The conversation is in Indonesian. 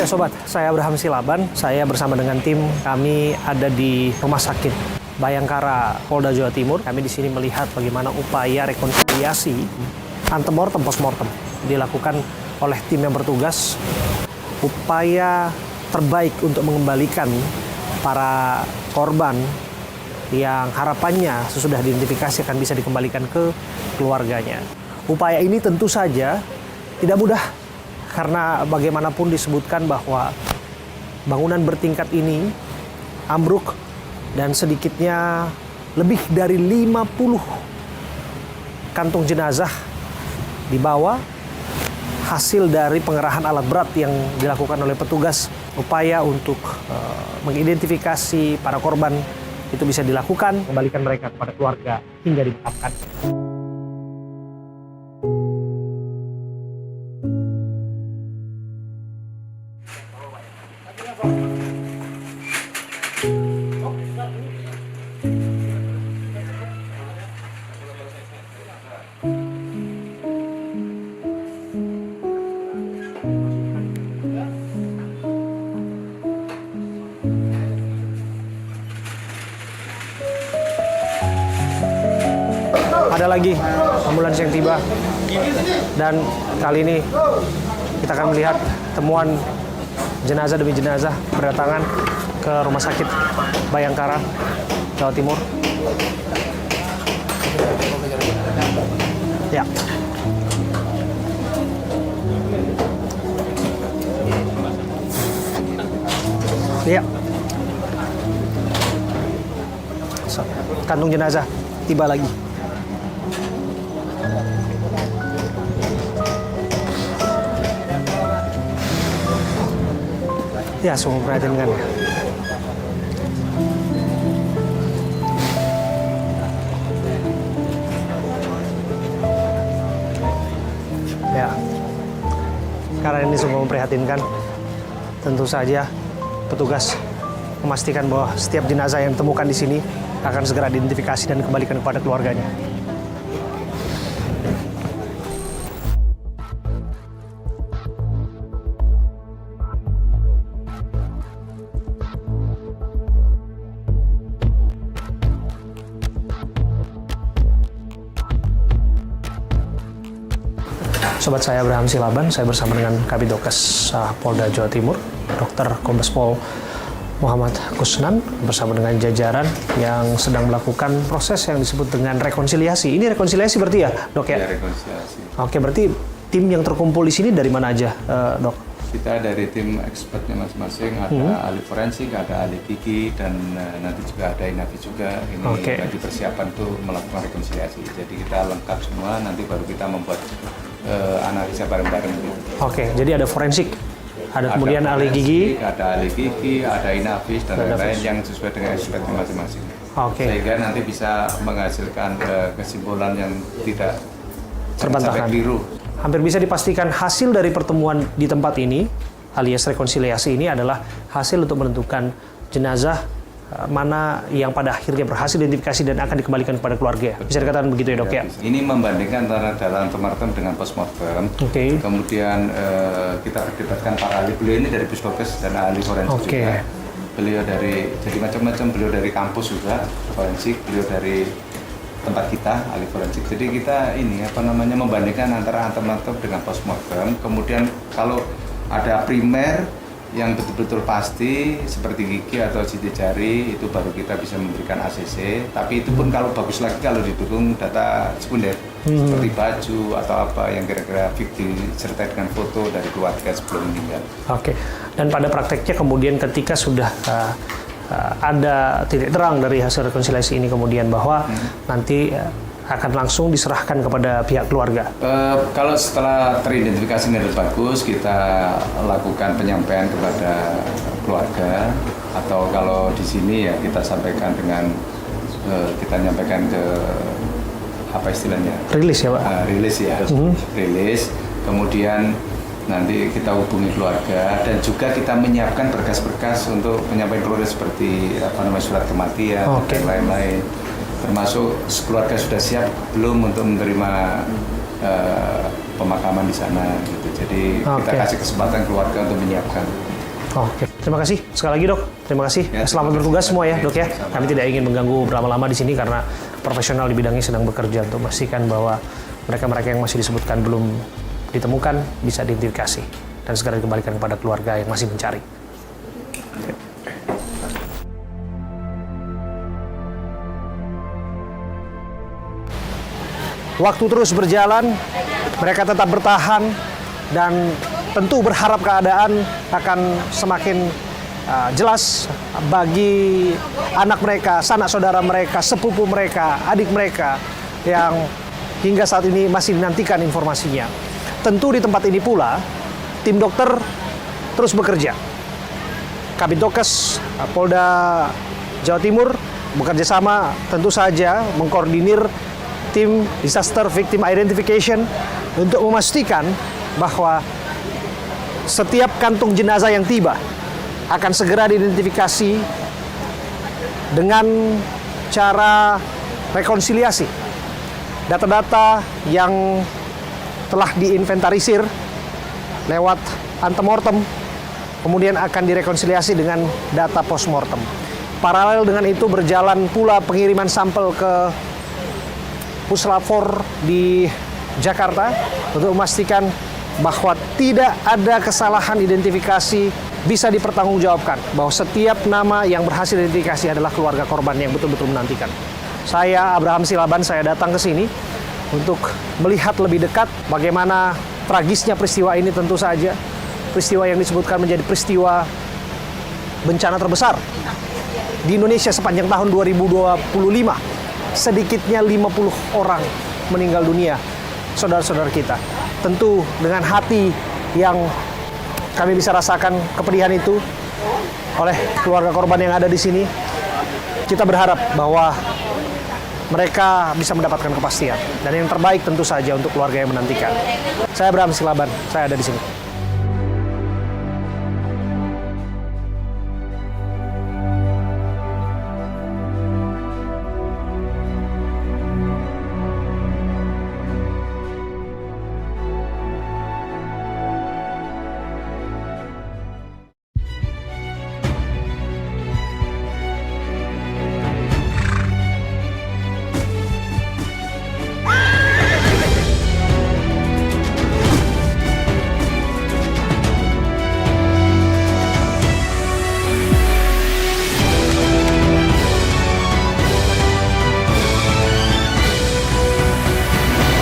Sobat, saya Abraham Silaban. Saya bersama dengan tim kami ada di Rumah Sakit Bayangkara, Polda Jawa Timur. Kami di sini melihat bagaimana upaya rekonsiliasi antemortem postmortem dilakukan oleh tim yang bertugas. Upaya terbaik untuk mengembalikan para korban yang harapannya sesudah diidentifikasi akan bisa dikembalikan ke keluarganya. Upaya ini tentu saja tidak mudah, karena bagaimanapun disebutkan bahwa bangunan bertingkat ini ambruk dan sedikitnya lebih dari 50 kantung jenazah dibawa. Hasil dari pengerahan alat berat yang dilakukan oleh petugas, upaya untuk mengidentifikasi para korban itu bisa dilakukan, kembalikan mereka kepada keluarga hingga dimakamkan. Ada lagi ambulans yang tiba, dan kali ini kita akan melihat temuan jenazah demi jenazah berdatangan ke Rumah Sakit Bayangkara, Jawa Timur. Ya. Iya. Kantung jenazah tiba lagi. Ya, sungguh memprihatinkan. Ya, karena ini sungguh memprihatinkan. Tentu saja petugas memastikan bahwa setiap jenazah yang ditemukan di sini akan segera diidentifikasi dan dikembalikan kepada keluarganya. Sobat, saya Abraham Silaban. Saya bersama dengan Kabidokes Polda Jawa Timur, Dr. Kombes Pol Muhammad Kusnan, bersama dengan jajaran yang sedang melakukan proses yang disebut dengan rekonsiliasi. Ini rekonsiliasi berarti ya, Dok ya? Ya, rekonsiliasi. Oke, berarti tim yang terkumpul di sini dari mana aja, Dok? Kita dari tim expertnya masing-masing, ada ahli forensik, ada ahli gigi, dan nanti juga ada inavis juga. Ini lagi persiapan tuh melakukan rekonsiliasi. Jadi kita lengkap semua, nanti baru kita membuat analisa bareng-bareng. Oke, jadi ada forensik, ada kemudian ahli gigi, ada ahli gigi, ada inavis, dan lain-lain yang sesuai dengan ekspertnya masing-masing. Sehingga nanti bisa menghasilkan kesimpulan yang tidak terbantahkan. Biru. Hampir bisa dipastikan hasil dari pertemuan di tempat ini, alias rekonsiliasi ini, adalah hasil untuk menentukan jenazah mana yang pada akhirnya berhasil identifikasi dan akan dikembalikan kepada keluarga. Bisa dikatakan begitu ya, Dok ya? Ini membandingkan antara data antemortem dengan postmortem. Kemudian kita perdebatkan para ahli. Beliau ini dari Puskesmas dan ahli forensik juga. Beliau dari, jadi macam-macam, beliau dari kampus juga forensik, beliau dari tempat kita ahli forensik. Jadi kita ini membandingkan antara antemortem dengan postmortem. Kemudian kalau ada primer yang betul-betul pasti seperti gigi atau sidik jari, itu baru kita bisa memberikan ACC. Tapi itu pun kalau bagus lagi kalau didukung data sekunder seperti baju atau apa yang kira-kira fiktif disertai dengan foto dari keluarga sebelum meninggal. Oke. Dan pada prakteknya kemudian ketika sudah ada titik terang dari hasil rekonsiliasi ini kemudian bahwa nanti akan langsung diserahkan kepada pihak keluarga. Kalau setelah teridentifikasi ini bagus, kita lakukan penyampaian kepada keluarga, atau kalau di sini ya kita sampaikan dengan kita nyampaikan ke apa istilahnya? Rilis ya, Pak? Rilis ya, rilis. Kemudian nanti kita hubungi keluarga dan juga kita menyiapkan berkas-berkas untuk penyampaian keluarga seperti surat kematian dan lain-lain. Termasuk keluarga sudah siap belum untuk menerima pemakaman di sana gitu. Jadi kita kasih kesempatan keluarga untuk menyiapkan. Oke, terima kasih sekali lagi dok. Terima kasih. Selamat bertugas semua ya dok ya. Kami tidak ingin mengganggu berlama-lama di sini karena profesional di bidangnya sedang bekerja untuk memastikan bahwa mereka-mereka yang masih disebutkan belum ditemukan bisa diidentifikasi dan segera dikembalikan kepada keluarga yang masih mencari. Waktu terus berjalan, mereka tetap bertahan dan tentu berharap keadaan akan semakin jelas bagi anak mereka, sanak saudara mereka, sepupu mereka, adik mereka yang hingga saat ini masih dinantikan informasinya. Tentu di tempat ini pula, tim dokter terus bekerja. Kabitokes Polda Jawa Timur bekerja sama tentu saja mengkoordinir tim Disaster Victim Identification untuk memastikan bahwa setiap kantung jenazah yang tiba akan segera diidentifikasi dengan cara rekonsiliasi. Data-data yang telah diinventarisir lewat antemortem kemudian akan direkonsiliasi dengan data postmortem. Paralel dengan itu berjalan pula pengiriman sampel ke Puslap 4 di Jakarta untuk memastikan bahwa tidak ada kesalahan identifikasi bisa dipertanggungjawabkan, bahwa setiap nama yang berhasil identifikasi adalah keluarga korban yang betul-betul menantikan. Saya Abraham Silaban, saya datang ke sini untuk melihat lebih dekat bagaimana tragisnya peristiwa ini. Tentu saja peristiwa yang disebutkan menjadi peristiwa bencana terbesar di Indonesia sepanjang tahun 2025. Sedikitnya 50 orang meninggal dunia, saudara-saudara kita. Tentu dengan hati yang kami bisa rasakan kepedihan itu oleh keluarga korban yang ada di sini, kita berharap bahwa mereka bisa mendapatkan kepastian dan yang terbaik tentu saja untuk keluarga yang menantikan. Saya Abraham Silaban, saya ada di sini.